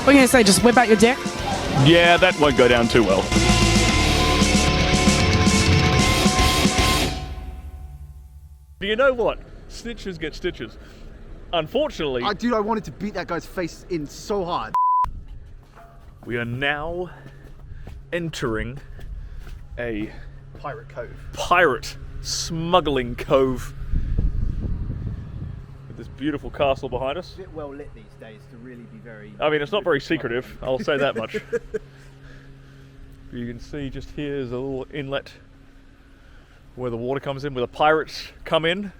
What are you gonna say? Just whip out your dick? Yeah, that won't go down too well. Do you know what? Snitches get stitches. Unfortunately... Dude, I wanted to beat that guy's face in so hard. We are now entering a... pirate smuggling cove. With this beautiful castle behind us. It's a bit well lit these days to really be very... I mean, it's not very secretive, I'll say that much. You can see just here is a little inlet where the water comes in, where the pirates come in.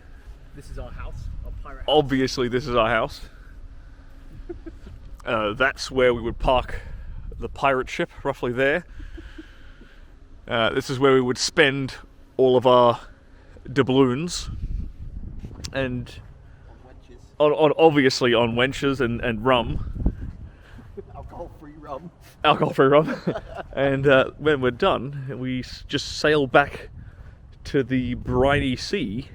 This is our house, our pirate house. Obviously, this is our house. That's where we would park the pirate ship, roughly there. This is where we would spend all of our doubloons. And obviously on wenches and rum. Alcohol-free rum. Alcohol-free rum. And when we're done, we just sail back to the briny sea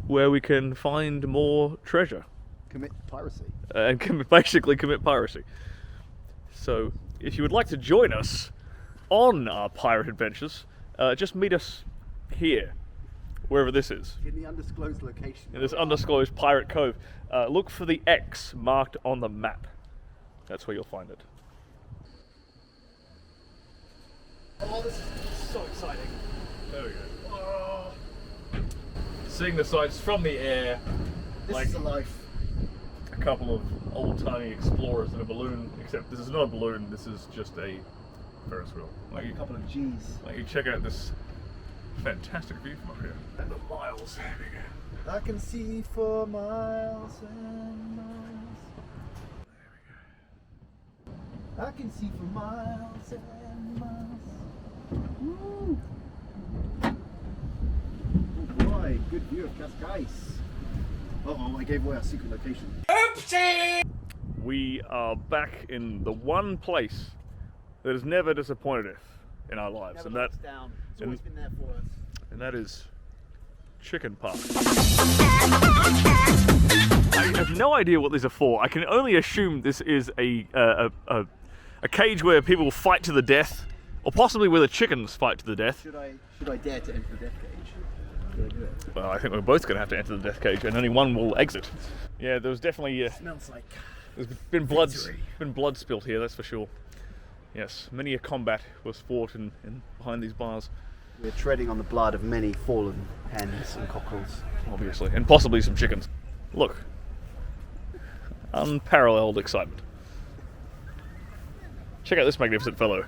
where we can find more treasure. Commit piracy. And basically commit piracy. So, if you would like to join us on our pirate adventures, just meet us here, wherever this is. In the undisclosed location. In this undisclosed pirate cove. Look for the X marked on the map. That's where you'll find it. Oh, this is so exciting. There we go. Oh. Seeing the sights from the air. This is a life. A couple of old-timey explorers in a balloon, except this is not a balloon, this is just a Ferris wheel. Like a couple of G's. Like you check out this fantastic view from up here. And the miles. There we go. I can see for miles and miles. There we go. I can see for miles and miles. Woo! Oh boy, good view of Cascais. Uh-oh, I gave away our secret location. Oopsie! We are back in the one place that has never disappointed us in our lives, Never let us down. It's always been there for us. And that is Chicken Park. I have no idea what these are for. I can only assume this is a cage where people fight to the death, or possibly where the chickens fight to the death. Should I dare to enter the death cage? Should I do it? Well, I think we're both going to have to enter the death cage, and only one will exit. Yeah, there was definitely... Smells like... There's been blood spilt here, that's for sure. Yes, many a combat was fought in behind these bars. We're treading on the blood of many fallen hens and cockerels. Obviously, and possibly some chickens. Look. Unparalleled excitement. Check out this magnificent fellow.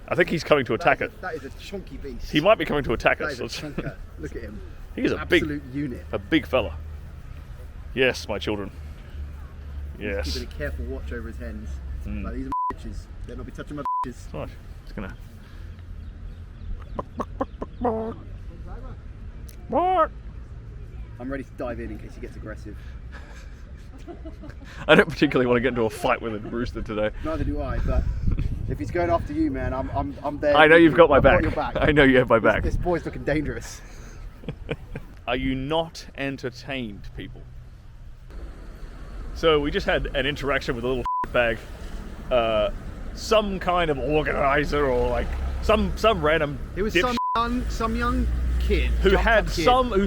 I think he's coming to attack it. That is a chunky beast. He might be coming to attack That us. is a chunker. Look at him. He's Absolute unit. a big fella. Yes, my children. Yes. He's keeping a careful watch over his hens. Like, these are my bitches. Better not be touching my bitches. Right, it's gonna... I'm ready to dive in case he gets aggressive. I don't particularly want to get into a fight with a rooster today. Neither do I, but if he's going after you, man, I'm there. I know you've got my back. Your back. I know you have my back. This boy's looking dangerous. Are you not entertained, people? So we just had an interaction with a little bag. Some kind of organizer or like some random It was dipshit some young kid who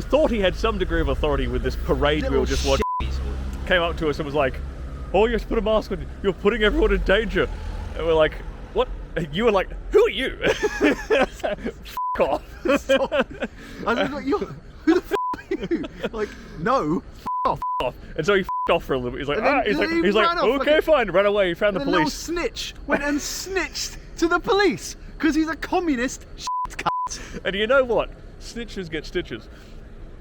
thought he had some degree of authority with this parade we were just watching. Came up to us and was like, "Oh, you have to put a mask on. You're putting everyone in danger." And we're like, "What?" You were like, "Who are you?" F off. I was like, who the f are you? Like, no, f off. And so he f***ed off for a little bit. He's like, And then he's like, ran off okay, like fine. Ran away. He found the And a little police. snitch went and snitched to the police because he's a communist cunt. And you know what? Snitches get stitches.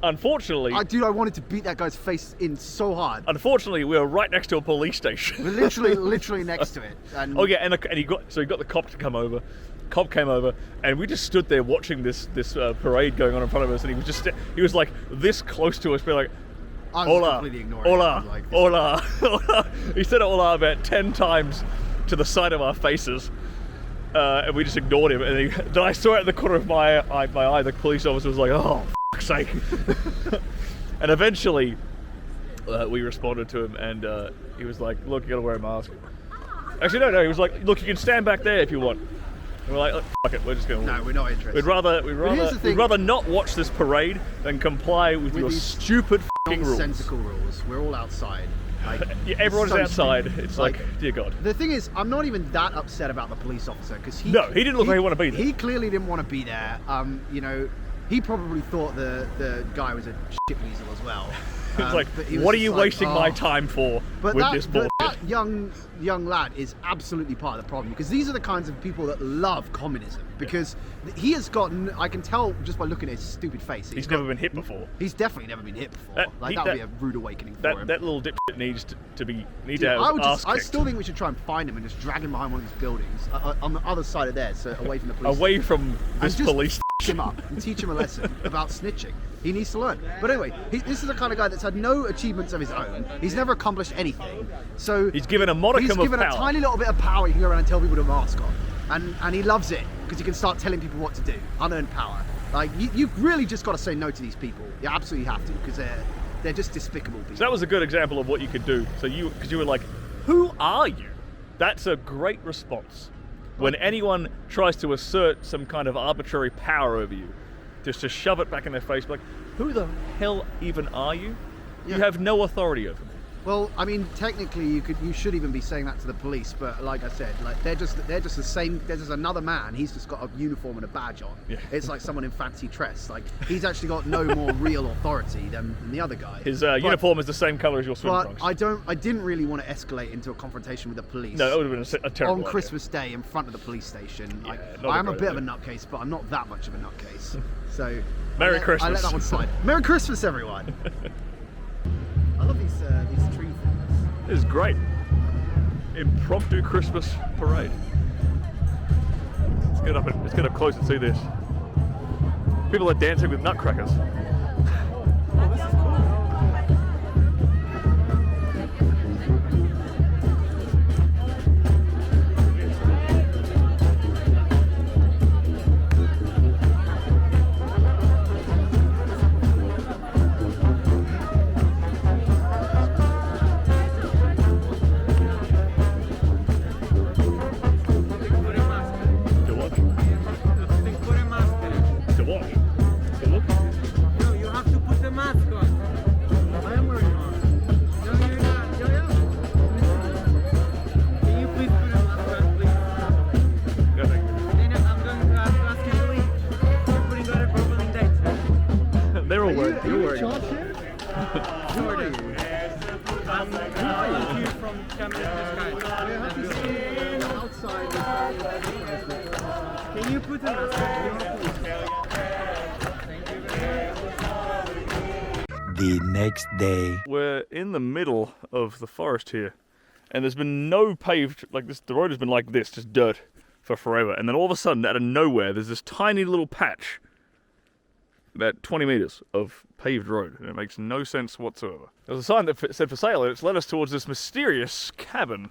Unfortunately, Dude, I wanted to beat that guy's face in so hard. we were right next to a police station. We're literally next to it. And Oh yeah, and he got the cop to come over. Cop came over, and we just stood there watching this parade going on in front of us, and he was like this close to us, being like, I was "Hola, completely ignoring it. hola, Like, hola, hola." He said hola about 10 times to the side of our faces, and we just ignored him. And then I saw it in the corner of my eye. The police officer was like, "Oh, for fuck's sake!" And eventually, we responded to him, and he was like, "Look, you gotta wear a mask." Actually, no. He was like, look, you can stand back there if you want. And we're like, oh, fuck it, we're just going to... No, we're not interested. We'd rather not watch this parade than comply with your stupid fucking rules. Nonsensical rules. We're all outside. Like, yeah, everyone's outside. Stupid. It's like, dear God. The thing is, I'm not even that upset about the police officer because he didn't look like he wanted to be there. He clearly didn't want to be there. You know, he probably thought the guy was a shit weasel as well. It's like, what are you wasting my time for with this bullshit? But that young lad is absolutely part of the problem because these are the kinds of people that love communism because he has gotten, I can tell just by looking at his stupid face. He's never been hit before. He's definitely never been hit before. That would be a rude awakening for him. That little dipshit needs to be have his ass I kicked. still think we should try and find him and just drag him behind one of these buildings on the other side of there, so away from the police. Away from this police. Him up and teach him a lesson about snitching. He needs to learn. But anyway, this is the kind of guy that's had no achievements of his own. He's never accomplished anything. So he's given a modicum of power. He's given a tiny little bit of power. He can go around and tell people to mask on, and he loves it because he can start telling people what to do. Unearned power. Like you've really just got to say no to these people. You absolutely have to because they're just despicable people. So that was a good example of what you could do. So because you were like, who are you? That's a great response. When anyone tries to assert some kind of arbitrary power over you, just to shove it back in their face, like, who the hell even are you? Yeah. You have no authority over me. Well, I mean, technically, you should even be saying that to the police, but like I said, like they're just the same. There's just another man. He's just got a uniform and a badge on. Yeah. It's like someone in fancy dress. Like he's actually got no more real authority than the other guy. His uniform is the same color as your swim But trunks. I didn't really want to escalate into a confrontation with the police. No, that would have been a terrible on idea. Christmas Day in front of the police station. Yeah, Like, not I am a great bit of a idea. nutcase, but I'm not that much of a nutcase. So Merry I Christmas. let that one slide. Merry Christmas, everyone. I love these tree things. This is great. Impromptu Christmas parade. Let's get up close and see this. People are dancing with nutcrackers. They're all worried. You're worried. Who are you? I'm here from Outside. Can you put a mask? The next day. We're in the middle of the forest here, and there's been no paved, like this, the road has been like this, just dirt for forever, and then all of a sudden, out of nowhere, there's this tiny little patch, about 20 meters of paved road, and it makes no sense whatsoever. There was a sign that said for sale, and it's led us towards this mysterious cabin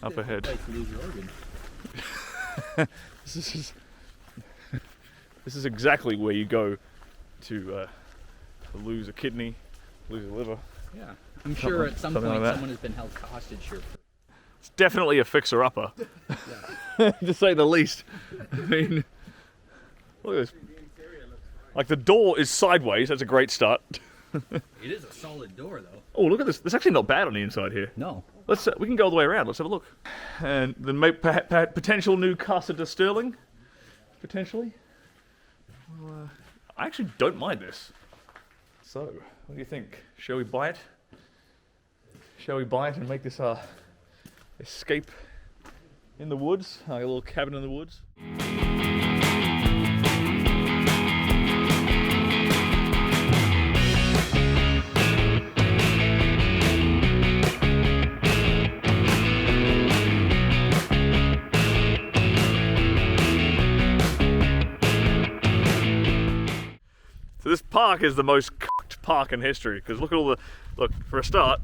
up ahead. This is exactly where you go to lose a kidney, lose a liver. Yeah, I'm sure at some something point like that. someone has been held hostage here. It's definitely a fixer-upper, to say the least. I mean, look at this. Like, the door is sideways, that's a great start. It is a solid door, though. Oh, look at this. It's actually not bad on the inside here. No. We can go all the way around. Let's have a look. And the potential new Casa de Stirling, potentially. Well, I actually don't mind this. So, what do you think? Shall we buy it? Shall we buy it and make this our escape in the woods? Our little cabin in the woods? So this park is the most c***ed park in history, because look at all the... Look, for a start,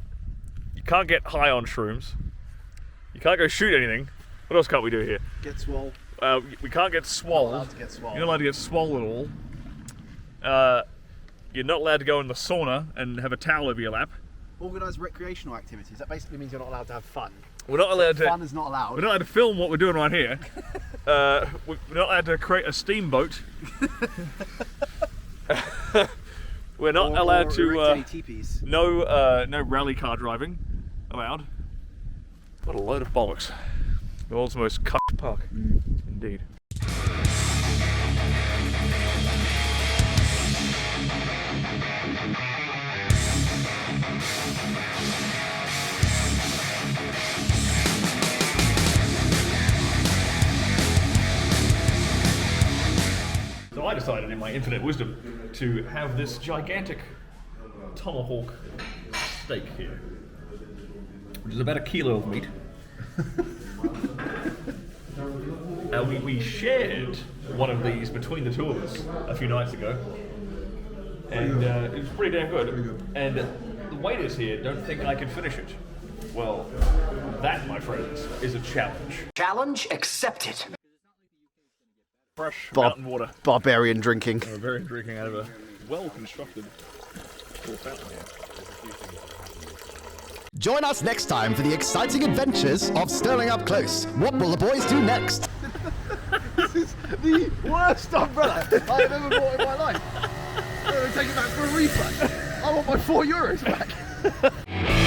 you can't get high on shrooms. You can't go shoot anything. What else can't we do here? Get swole. We can't get swole. Not allowed to get swole. You're not allowed to get swole at all. You're not allowed to go in the sauna and have a towel over your lap. Organised recreational activities. That basically means you're not allowed to have fun. We're not allowed to. Fun is not allowed. We're not allowed to film what we're doing right here. We're not allowed to create a steamboat. We're not allowed to. irritate teepees. No rally car driving allowed. What a load of bollocks. The world's most cucked park. Indeed. So I decided in my infinite wisdom to have this gigantic tomahawk steak here, which is about a kilo of meat. And we shared one of these between the two of us a few nights ago, and it was pretty damn good. And the waiters here don't think I can finish it. Well, that, my friends, is a challenge. Challenge accepted. Fresh mountain water. Barbarian drinking. We're very drinking out of a well-constructed fountain here. Join us next time for the exciting adventures of Stirling Up Close. What will the boys do next? This is the worst umbrella I've ever bought in my life. I'm going to take it back for a refund. I want my €4 back.